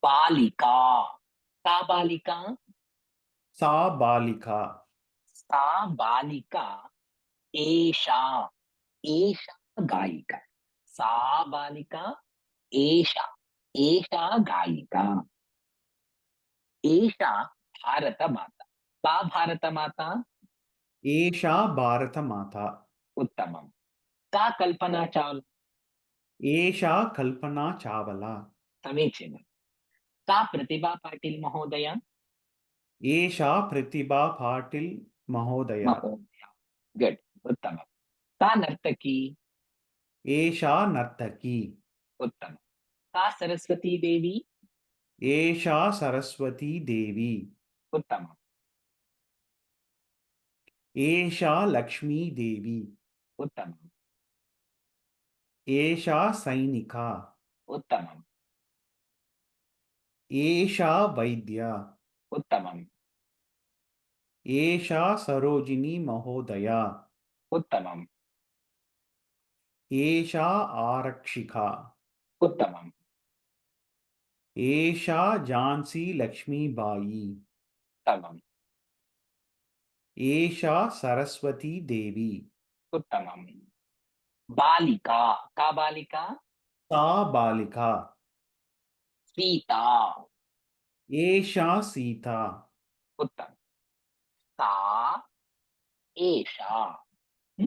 बालिका। सा बालिका। सा बालिका। सा बालिका। एषा। एषा गायिका। सा बालिका। एषा। एषा गायिका। एषा भारतमाता। सा भारतमाता। एषा भारतमाता। उत्तमम्। का कल्पना चावला। एषा कल्पना चावला। समीचीनम्। का प्रतिभा पाटिल महोदया। एषा प्रतिभा पाटिल महोदया। महोदया। गुड। उत्तमम्। का नर्तकी। एषा नर्तकी। उत्तमम्। का सरस्वती देवी। एषा सरस्वती देवी। उत्तमम्। एषा लक्ष्मी देवी। उत्तमम्। एषा सैनिका। उत्तमम्। एषा वैद्या। उत्तमम्। एषा सरोजिनी महोदया। उत्तमम्। एषा आरक्षिका। उत्तमम्। एषा झांसी लक्ष्मीबाई। उत्तमम्। एषा सरस्वती देवी। उत्तमम्। बालिका। का बालिका। सा बालिका। सीता। एषा सीता। उत्तमम्। सा। एषा।